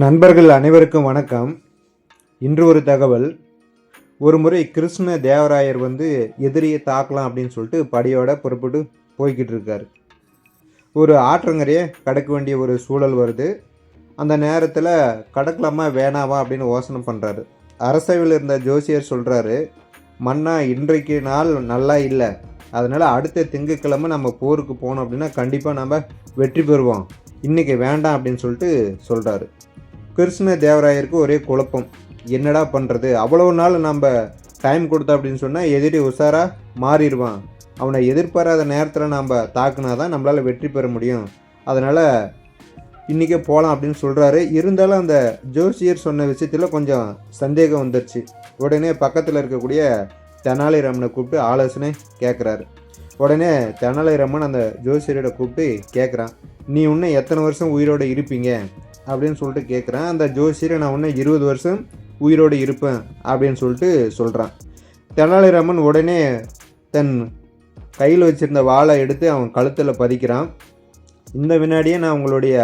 நண்பர்கள் அனைவருக்கும் வணக்கம். இன்று ஒரு தகவல். ஒரு முறை கிருஷ்ண தேவராயர் எதிரியை தாக்கலாம் அப்படின்னு சொல்லிட்டு படையோட புறப்பட்டு போய்கிட்டு இருக்காரு. ஒரு ஆற்றங்கரையை கடக்க வேண்டிய ஒரு சூழல் வருது. அந்த நேரத்தில் கடக்கலாமா வேணாவா அப்படின்னு யோசனை பண்ணுறாரு. அரசவையில் இருந்த ஜோசியர் சொல்கிறாரு, மன்னா இன்றைக்கு நாள் நல்லா இல்லை, அதனால் அடுத்த திங்கட்கிழமை நம்ம போருக்கு போனோம் அப்படின்னா கண்டிப்பாக நம்ம வெற்றி பெறுவோம், இன்றைக்கி வேண்டாம் அப்படின்னு சொல்லிட்டு சொல்கிறாரு. கிருஷ்ண தேவராயருக்கு ஒரே குழப்பம், என்னடா பண்ணுறது, அவ்வளவு நாள் நம்ம டைம் கொடுத்தோம் அப்படின்னு சொன்னால் எதிரி உஷாராக மாறிடுவான், அவனை எதிர்பாராத நேரத்தில் நம்ம தாக்குனா தான் நம்மளால் வெற்றி பெற முடியும், அதனால் இன்றைக்கே போகலாம் அப்படின்னு சொல்கிறாரு. இருந்தாலும் அந்த ஜோசியர் சொன்ன விஷயத்தில் கொஞ்சம் சந்தேகம் வந்துடுச்சு. உடனே பக்கத்தில் இருக்கக்கூடிய தெனாலிராமனை கூப்பிட்டு ஆலோசனை கேட்குறாரு. உடனே தெனாலிராமன் அந்த ஜோசியரோட கூப்பிட்டு கேட்குறான், நீ இன்னும் எத்தனை வருஷம் உயிரோடு இருப்பீங்க அப்படின்னு சொல்லிட்டு கேட்குறான். அந்த ஜோசியரை நான் இன்னும் 20 வருஷம் உயிரோடு இருப்பேன் அப்படின்னு சொல்லிட்டு சொல்கிறான். தெனாலிராமன் உடனே தன் கையில் வச்சுருந்த வாளை எடுத்து அவன் கழுத்தில் பதிக்கிறான். இந்த வினாடியே நான் உங்களுடைய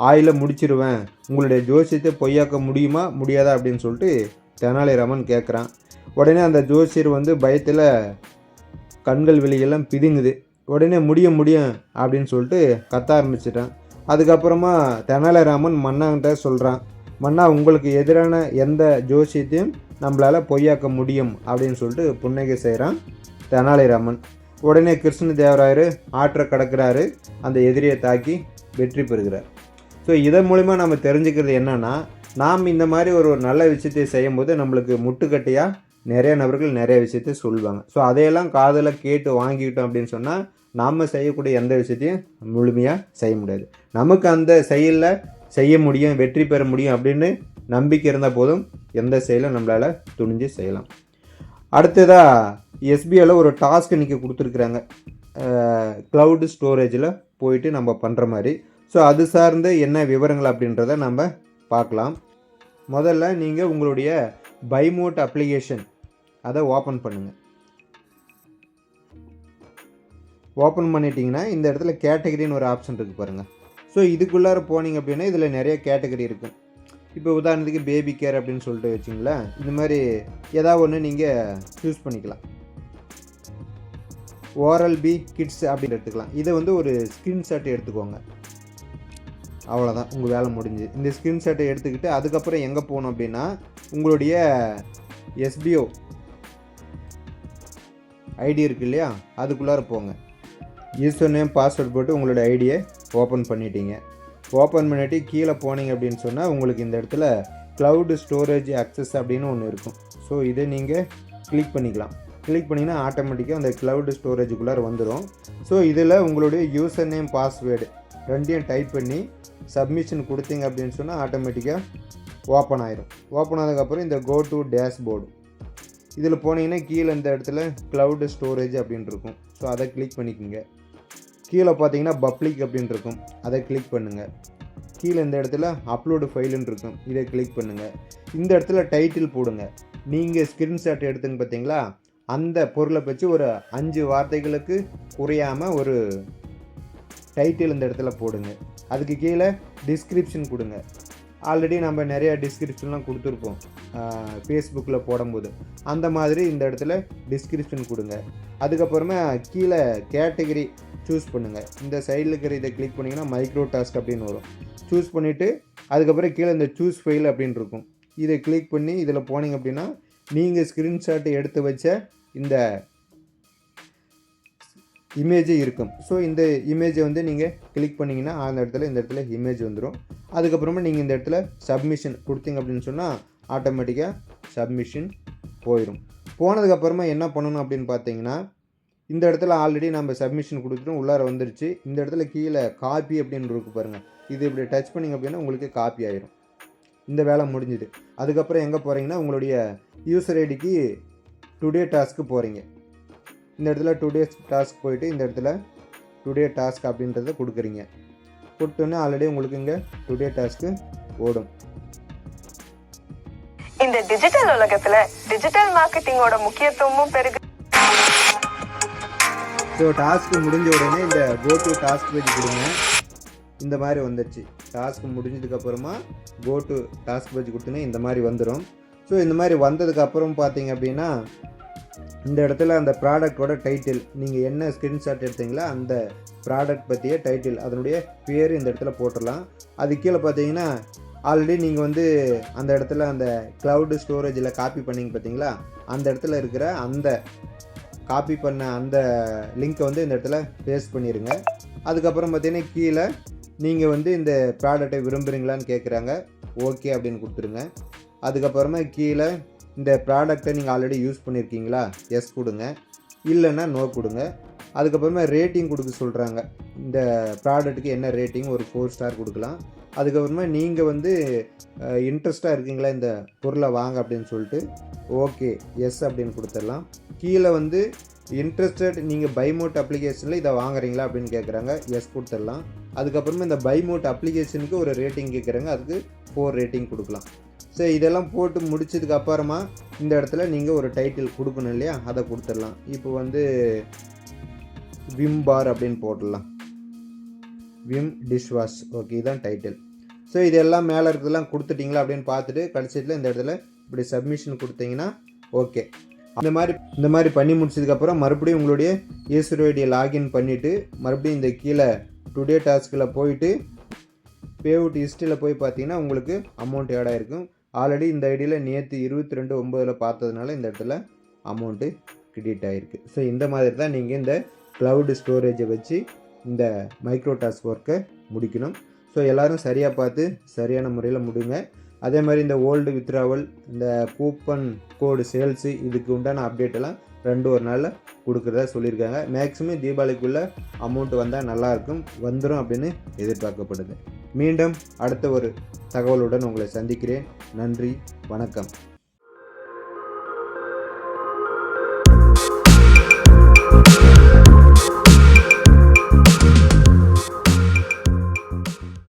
ஆயிலை முடிச்சிருவேன், உங்களுடைய ஜோசியத்தை பொய்யாக்க முடியுமா முடியாதா அப்படின்னு சொல்லிட்டு தெனாலிராமன் கேட்குறான். உடனே அந்த ஜோசியர் பயத்தில் கண்கள் வெளியெல்லாம் பிதுங்குது. உடனே முடியும் அப்படின்னு சொல்லிட்டு கத்த ஆரம்பிச்சிட்டான். அதுக்கப்புறமா தெனாலிராமன் மன்னாங்கிட்ட சொல்கிறான், மன்னா உங்களுக்கு எதிரான எந்த ஜோசியத்தையும் நம்மளால் பொய்யாக்க முடியும் அப்படின்னு சொல்லிட்டு புன்னகை செய்கிறான் தெனாலிராமன். உடனே கிருஷ்ண தேவராயர் ஆற்றை கடக்கிறாரு, அந்த எதிரியை தாக்கி வெற்றி பெறுகிறார். ஸோ இதன் மூலிமா நம்ம தெரிஞ்சுக்கிறது என்னென்னா, நாம் இந்த மாதிரி ஒரு நல்ல விஷயத்தை செய்யும்போது நம்மளுக்கு முட்டுக்கட்டையாக நிறைய நபர்கள் நிறைய விஷயத்தை சொல்லுவாங்க. ஸோ அதையெல்லாம் காதில் கேட்டு வாங்கிக்கிட்டோம் அப்படின்னு சொன்னால் நாம் செய்யக்கூடிய எந்த விஷயத்தையும் முழுமையாக செய்ய முடியாது. நமக்கு அந்த செயலில் செய்ய முடியும், வெற்றி பெற முடியும் அப்படின்னு நம்பிக்கை இருந்தால் போதும், எந்த செயலும் நம்மளால் துணிஞ்சு செய்யலாம். அடுத்ததாக எஸ்பிஐயில் ஒரு டாஸ்க் இன்றைக்கி கொடுத்துருக்குறாங்க, க்ளவுட் ஸ்டோரேஜில் போயிட்டு நம்ம பண்ணுற மாதிரி. ஸோ அது சார்ந்து என்ன விவரங்கள் அப்படின்றத நம்ம பார்க்கலாம். முதல்ல நீங்கள் உங்களுடைய பைமோட் அப்ளிகேஷன் அதை ஓப்பன் பண்ணுங்கள். ஓப்பன் பண்ணிட்டீங்கன்னா இந்த இடத்துல கேட்டகரின்னு ஒரு ஆப்ஷன் இருக்குது பாருங்கள். ஸோ இதுக்குள்ளார போனீங்க அப்படின்னா இதில் நிறைய கேட்டகரி இருக்கும். இப்போ உதாரணத்துக்கு பேபி கேர் அப்படின்னு சொல்லிட்டு வச்சிங்களேன், இந்த மாதிரி ஏதாவது ஒன்று நீங்கள் சூஸ் பண்ணிக்கலாம். ஓரல் பி கிட்ஸ் அப்படின்னு எடுத்துக்கலாம். இதை ஒரு ஸ்க்ரீன்ஷாட் எடுத்துக்கோங்க, அவ்வளோதான், உங்கள் வேலை முடிஞ்சு. இந்த ஸ்க்ரீன்ஷாட்டை எடுத்துக்கிட்டு அதுக்கப்புறம் எங்கே போகணும் அப்படின்னா உங்களுடைய எஸ்பிஓ ஐடி இருக்குது இல்லையா, அதுக்குள்ளார போங்க. யூசர் நேம் பாஸ்வேர்ட் போட்டு உங்களோட ஐடியை ஓப்பன் பண்ணிட்டீங்க. ஓப்பன் பண்ணிவிட்டு கீழே போனீங்க அப்படின்னு சொன்னால் உங்களுக்கு இந்த இடத்துல க்ளவுட் ஸ்டோரேஜ் அக்சஸ் அப்படின்னு ஒன்று இருக்கும். ஸோ இதை நீங்கள் கிளிக் பண்ணிக்கலாம். கிளிக் பண்ணிங்கன்னா ஆட்டோமேட்டிக்காக அந்த க்ளவுட் ஸ்டோரேஜுக்குள்ளார வந்துடும். ஸோ இதில் உங்களுடைய யூசர் நேம் பாஸ்வேர்டு ரெண்டையும் டைப் பண்ணி சப்மிஷன் கொடுத்தீங்க அப்படின்னு சொன்னால் ஆட்டோமேட்டிக்காக ஓப்பன் ஆயிரும். ஓப்பன் ஆனதுக்கப்புறம் இந்த கோ டு டேஷ்போர்டு இதில் போனீங்கன்னா கீழே இந்த இடத்துல க்ளவுட் ஸ்டோரேஜ் அப்படின்னு இருக்கும். ஸோ அதை கிளிக் பண்ணிக்கோங்க. கீழே பார்த்தீங்கன்னா பப்ளிக் அப்படின்னு இருக்கும், அதை கிளிக் பண்ணுங்கள். கீழே இந்த இடத்துல அப்லோடு ஃபைலுன்னு இருக்கும், இதை கிளிக் பண்ணுங்கள். இந்த இடத்துல டைட்டில் போடுங்க. நீங்கள் ஸ்க்ரீன்ஷாட் எடுத்துங்க பார்த்தீங்களா, அந்த பொருளை வச்சு ஒரு 5 வார்த்தைகளுக்கு குறையாமல் ஒரு டைட்டில் இந்த இடத்துல போடுங்க. அதுக்கு கீழே டிஸ்கிரிப்ஷன் கொடுங்க. ஆல்ரெடி நம்ம நிறையா டிஸ்கிரிப்ஷன்லாம் கொடுத்துருப்போம் ஃபேஸ்புக்கில் போடும்போது, அந்த மாதிரி இந்த இடத்துல டிஸ்கிரிப்ஷன் கொடுங்க. அதுக்கப்புறமா கீழே கேட்டகரி சூஸ் பண்ணுங்கள். இந்த சைடில் இருக்கிற இதை கிளிக் பண்ணிங்கன்னா மைக்ரோ டாஸ்க் அப்படின்னு வரும். சூஸ் பண்ணிவிட்டு அதுக்கப்புறம் கீழே இந்த சூஸ் ஃபைல் அப்படின்னு இருக்கும், இதை கிளிக் பண்ணி இதில் போனீங்க அப்படின்னா நீங்கள் ஸ்க்ரீன்ஷாட் எடுத்து வச்ச இந்த இமேஜ் இருக்கும். ஸோ இந்த இமேஜை நீங்கள் கிளிக் பண்ணிங்கன்னா அந்த இடத்துல இந்த இடத்துல இமேஜ் வந்துடும். அதுக்கப்புறமா நீங்கள் இந்த இடத்துல சப்மிஷன் கொடுத்தீங்க அப்படின்னு சொன்னால் ஆட்டோமேட்டிக்காக சப்மிஷன் போயிடும். போனதுக்கப்புறமா என்ன பண்ணணும் அப்படின்னு பார்த்தீங்கன்னா, இந்த இடத்துல ஆல்ரெடி நம்ம சப்மிஷன் கொடுத்துட்டோம், உள்ளார வந்துருச்சு. இந்த இடத்துல கீழே காப்பி அப்படின்னு இருக்கு பாருங்கள், இது இப்படி டச் பண்ணிங்க அப்படின்னா உங்களுக்கு காப்பி ஆயிரும். இந்த வேலை முடிஞ்சுது. அதுக்கப்புறம் எங்கே போகிறீங்கன்னா உங்களுடைய யூசர் ஐடிக்கு டுடே டாஸ்க்கு போகிறீங்க. இந்த இடத்துல டுடே டாஸ்க் போயிட்டு இந்த இடத்துல டுடே டாஸ்க் அப்படின்றத கொடுக்குறீங்க. கொடுத்தோன்னே ஆல்ரெடி உங்களுக்கு இங்கே டுடே டாஸ்க்கு ஓடும். இந்த டிஜிட்டல் உலகத்துல டிஜிட்டல் மார்க்கெட்டிங்கோட முக்கியத்துவமும் பெருகு. ஸோ டாஸ்க்கு முடிஞ்ச உடனே இந்த கோ டு டாஸ்க் பேஜ் கொடுங்க. இந்த மாதிரி வந்துடுச்சு. டாஸ்க் முடிஞ்சதுக்கப்புறமா கோ டு டாஸ்க் பேஜ் கொடுத்தீங்கன்னா இந்த மாதிரி வந்துடும். ஸோ இந்த மாதிரி வந்ததுக்கப்புறம் பார்த்தீங்க அப்படின்னா இந்த இடத்துல அந்த ப்ராடக்டோட டைட்டில், நீங்கள் என்ன ஸ்க்ரீன்ஷாட் எடுத்தீங்களோ அந்த ப்ராடக்ட் பற்றிய டைட்டில், அதனுடைய பேர் இந்த இடத்துல போட்டுடலாம். அது கீழே பார்த்தீங்கன்னா ஆல்ரெடி நீங்கள் வந்து அந்த இடத்துல அந்த க்ளவுடு ஸ்டோரேஜில் காப்பி பண்ணிங்க பார்த்தீங்களா, அந்த இடத்துல இருக்கிற அந்த காப்பி பண்ண அந்த லிங்க்கை வந்து இந்த இடத்துல பேஸ்ட் பண்ணிடுங்க. அதுக்கப்புறம் பார்த்தீங்கன்னா கீழே நீங்கள் வந்து இந்த ப்ராடக்டை விரும்புகிறீங்களான்னு கேட்குறாங்க, ஓகே அப்படின்னு கொடுத்துருங்க. அதுக்கப்புறமா கீழே இந்த ப்ராடக்டை நீங்கள் ஆல்ரெடி யூஸ் பண்ணியிருக்கீங்களா, எஸ் கொடுங்க, இல்லைன்னா நோ கொடுங்க. அதுக்கப்புறமா ரேட்டிங் கொடுக்க சொல்கிறாங்க, இந்த ப்ராடக்ட்டுக்கு என்ன ரேட்டிங், ஒரு 4 ஸ்டார் கொடுக்கலாம். அதுக்கப்புறமா நீங்கள் வந்து இன்ட்ரெஸ்ட்டாக இருக்கீங்களா இந்த பொருளை வாங்க அப்படின்னு சொல்லிட்டு ஓகே எஸ் அப்படின்னு கொடுத்துடலாம். கீழே வந்து இன்ட்ரெஸ்டட், நீங்கள் பைமோட் அப்ளிகேஷனில் இதை வாங்குறீங்களா அப்படின்னு கேட்குறாங்க, எஸ் கொடுத்துடலாம். அதுக்கப்புறமா இந்த பைமோட் அப்ளிகேஷனுக்கு ஒரு ரேட்டிங் கேட்குறாங்க, அதுக்கு 4 ரேட்டிங் கொடுக்கலாம். ஸோ இதெல்லாம் போட்டு முடிச்சதுக்கு அப்புறமா இந்த இடத்துல நீங்கள் ஒரு டைட்டில் கொடுக்கணும் இல்லையா, அதை கொடுத்துடலாம். இப்போ வந்து விம் பார் அப்படின்னு போட்டுடலாம், விம் டிஷ் வாஷ், ஓகே இதான் டைட்டில். ஸோ இதெல்லாம் மேலே இருக்கிறதெல்லாம் கொடுத்துட்டிங்களா அப்படின்னு பார்த்துட்டு கடைசியில் இந்த இடத்துல இப்படி சப்மிஷன் கொடுத்தீங்கன்னா ஓகே. இந்த மாதிரி பண்ணி முடிச்சதுக்கப்புறம் மறுபடியும் உங்களுடைய யூசர் ஐடியை லாகின் பண்ணிவிட்டு மறுபடியும் இந்த கீழே டுடே டாஸ்கில் போயிட்டு பே அவுட் ஹிஸ்ட்ரியில் போய் பார்த்தீங்கன்னா உங்களுக்கு அமௌண்ட் ஆட் ஆகிருக்கும். ஆல்ரெடி இந்த ஐடியில் நேற்று 22/9 பார்த்ததுனால இந்த இடத்துல அமௌண்ட்டு கிரெடிட் ஆகிருக்கு. ஸோ இந்த மாதிரி தான் நீங்கள் இந்த க்ளவுடு ஸ்டோரேஜை வச்சு இந்த மைக்ரோ டாஸ்க் ஒர்க்கை முடிக்கணும். ஸோ எல்லோரும் சரியாக பார்த்து சரியான முறையில் முடிங்க. அதே மாதிரி இந்த ஓல்டு வித்ராவல், இந்த கூப்பன் கோடு சேல்ஸு, இதுக்கு உண்டான அப்டேட்டெல்லாம் 2 நாளில் கொடுக்குறதா சொல்லியிருக்காங்க. மேக்ஸிமம் தீபாவளிக்குள்ளே அமௌண்ட் வந்தால் நல்லாயிருக்கும், வந்துடும் அப்படின்னு எதிர்பார்க்கப்படுது. மீண்டும் அடுத்த ஒரு தகவலுடன் உங்களை சந்திக்கிறேன். நன்றி, வணக்கம்.